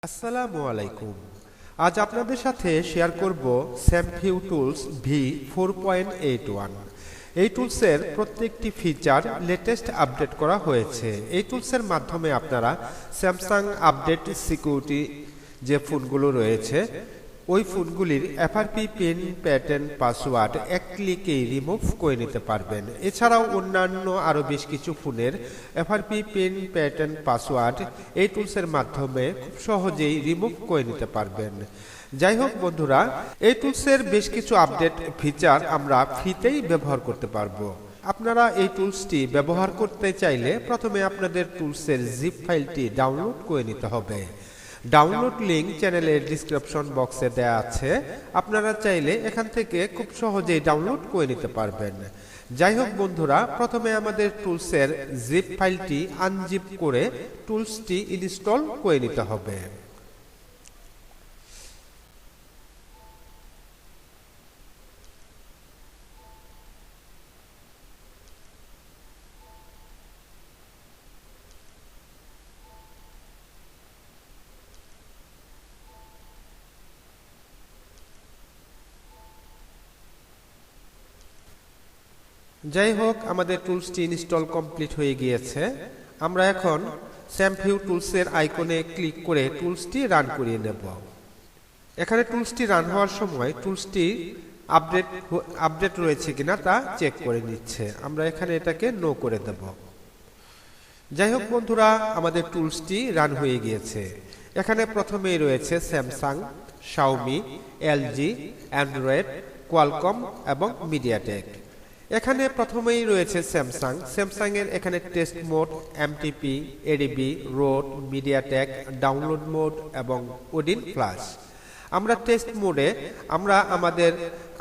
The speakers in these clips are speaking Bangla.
আসসালামু আলাইকুম। আজ আপনাদের সাথে শেয়ার করব স্যামভিউ টুলস V4.81। এই টুলসের প্রত্যেকটি ফিচার লেটেস্ট আপডেট করা হয়েছে। এই টুলসের মাধ্যমে আপনারা স্যামসাং আপডেট সিকিউরিটি যে ফোনগুলো রয়েছে ওই ফোনগুলির এফআরপি পিন প্যাটার্ন পাসওয়ার্ড এক ক্লিকেই রিমুভ করে নিতে পারবেন। এছাড়াও অন্যান্য আরও বেশ কিছু ফোনের এফআরপি পিন প্যাটার্ন পাসওয়ার্ড এই টুলসের মাধ্যমে খুব সহজেই রিমুভ করে নিতে পারবেন। যাই হোক বন্ধুরা, এই টুলসের বেশ কিছু আপডেট ফিচার আমরা ফ্রিতেই ব্যবহার করতে পারবো। আপনারা এই টুলসটি ব্যবহার করতে চাইলে প্রথমে আপনাদের টুলসের জিপ ফাইলটি ডাউনলোড করে নিতে হবে। ডাউনলোড লিংক চ্যানেলের ডিসক্রিপশন বক্সে দেওয়া আছে, আপনারা চাইলে এখান থেকে খুব সহজেই ডাউনলোড করে নিতে পারবেন। যাই হোক বন্ধুরা, প্রথমে আমাদের টুলসের জিপ ফাইলটি আনজিপ করে টুলসটি ইনস্টল করে নিতে হবে। যাই হোক, আমাদের টুলসটি ইনস্টল কমপ্লিট হয়ে গিয়েছে। আমরা এখন স্যামভিউ টুলসের আইকনে ক্লিক করে টুলসটি রান করিয়ে নেব। এখানে টুলসটি রান হওয়ার সময় টুলসটি আপডেট রয়েছে কিনা তা চেক করে নিচ্ছে। আমরা এখানে এটাকে নো করে দেব। যাই হোক বন্ধুরা, আমাদের টুলসটি রান হয়ে গিয়েছে। এখানে প্রথমেই রয়েছে Samsung, Xiaomi, LG, Android, Qualcomm এবং মিডিয়াটেক। এখানে প্রথমেই রয়েছে স্যামসাং এর এখানে test mode, MTP, ADB, road, MediaTek, download mode এবং ওডিন ফ্লাশ। আমরা টেস্ট মোডে আমরা আমাদের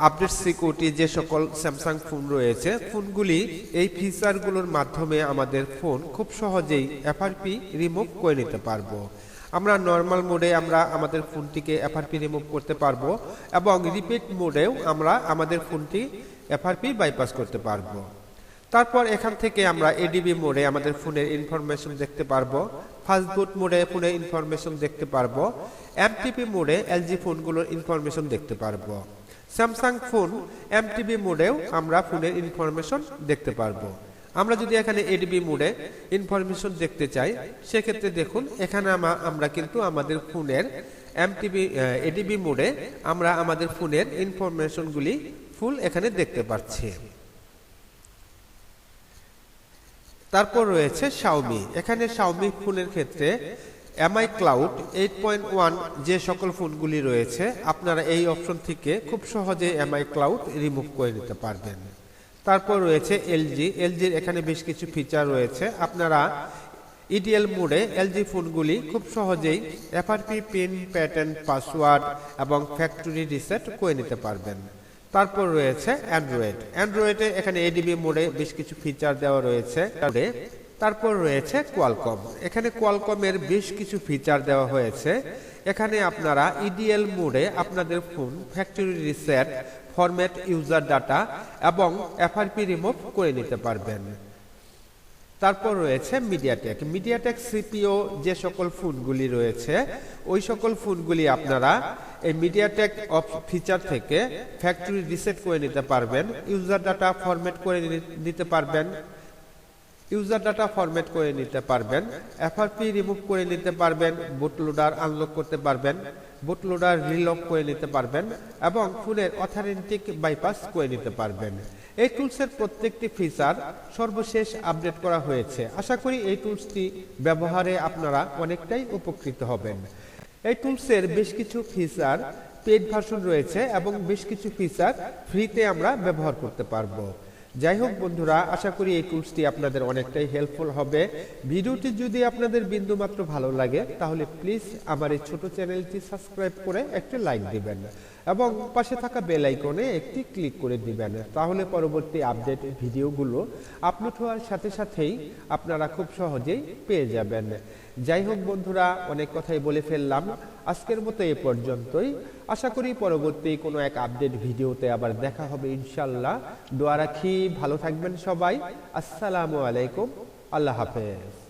আপডেট সিকিউরিটি যে সকল স্যামসাং ফোন রয়েছে ফোনগুলি এই ফিচারগুলোর মাধ্যমে আমাদের ফোন খুব সহজেই এফআরপি রিমুভ করে নিতে পারবো। আমরা নর্মাল মোডে আমরা আমাদের ফোনটিকে এফআরপি রিমুভ করতে পারবো এবং রিপিট মোডেও আমরা আমাদের ফোনটি এফআরপি বাইপাস করতে পারবো। তারপর এখান থেকে আমরা এডিবি মোডে আমাদের ফোনের ইনফরমেশন দেখতে পারবো, ফাস্ট বুট মোডে ফোনের ইনফরমেশন দেখতে পারবো, এমটিপি মোডে এলজি ফোনগুলোর ইনফরমেশন দেখতে পারবো। স্যামসাং ফোন এমটিপি মোডেও আমরা ফোনের ইনফরমেশন দেখতে পারবো। আমরা যদি এখানে এডিবি মোডে ইনফরমেশন দেখতে চাই, সেক্ষেত্রে দেখুন এখানে আমরা কিন্তু আমাদের ফোনের এডিবি মোডে আমরা আমাদের ফোনের ইনফরমেশনগুলি ফুল এখানে দেখতে পাচ্ছি। তারপর রয়েছে শাওমি। এখানে শাওমি ফোনের ক্ষেত্রে এমআই ক্লাউড 8.1 যে সকল ফোনগুলি রয়েছে আপনারা এই অপশন থেকে খুব সহজে এমআই ক্লাউড রিমুভ করে নিতে পারবেন। তারপর রয়েছে এলজির এখানে বেশ কিছু ফিচার রয়েছে। আপনারা ইডিএল মোডে এলজি ফোনগুলি খুব সহজেই এফআরপি পিন প্যাটার্ন পাসওয়ার্ড এবং ফ্যাক্টরি রিসেট করে নিতে পারবেন। তারপর রয়েছে অ্যান্ড্রয়েডে এখানে এডিবি মোডে বেশ কিছু ফিচার দেওয়া রয়েছে। তারপর রয়েছে কোয়ালকম। এখানে কোয়ালকমের বেশ কিছু ফিচার দেওয়া হয়েছে। এখানে আপনারা ইডিএল মোডে আপনাদের phone factory reset, format user data এবং এফআরপি রিমুভ করে নিতে পারবেন। তারপর রয়েছে মিডিয়াটেক সিপিও যে সকল ফোনগুলি রয়েছে ওই সকল ফোনগুলি আপনারা এই মিডিয়াটেক ফিচার থেকে ফ্যাক্টরি রিসেট করে নিতে পারবেন, ইউজার ডাটা ফরম্যাট করে নিতে পারবেন, এফআরপি রিমুভ করে নিতে পারবেন, বুট লোডার আনলক করতে পারবেন, বুট লোডার রিলক করে নিতে পারবেন এবং ফোনের অথেন্টিক বাইপাস করে নিতে পারবেন। এই টুলসের প্রত্যেকটি ফিচার সর্বশেষ আপডেট করা হয়েছে। আশা করি এই টুলসটি ব্যবহারে আপনারা অনেকটাই উপকৃত হবেন। এই টুলসের বেশ কিছু ফিচার পেইড ভার্সন রয়েছে এবং বেশ কিছু ফিচার ফ্রিতে আমরা ব্যবহার করতে পারবো। যাই হোক বন্ধুরা, আশা করি এই টুলসটি আপনাদের অনেকটাই হেল্পফুল হবে। ভিডিওটি যদি আপনাদের বিন্দুমাত্র ভালো লাগে তাহলে প্লিজ আমার এই ছোট চ্যানেলটি সাবস্ক্রাইব করে একটি লাইক দিবেন এবং পাশে থাকা বেল আইকনে একটি ক্লিক করে দিবেন। তাহলে পরবর্তী আপডেট ভিডিওগুলো আপলোড হওয়ার সাথে সাথেই আপনারা খুব সহজেই পেয়ে যাবেন। যাই হোক বন্ধুরা, অনেক কথাই বলে ফেললাম। আজকের মতো এ পর্যন্তই। আশা করি পরবর্তী কোনো এক আপডেট ভিডিওতে আবার দেখা হবে ইনশাল্লাহ। দোয়া রাখি, ভালো থাকবেন সবাই। আসসালামু আলাইকুম, আল্লাহ হাফেজ।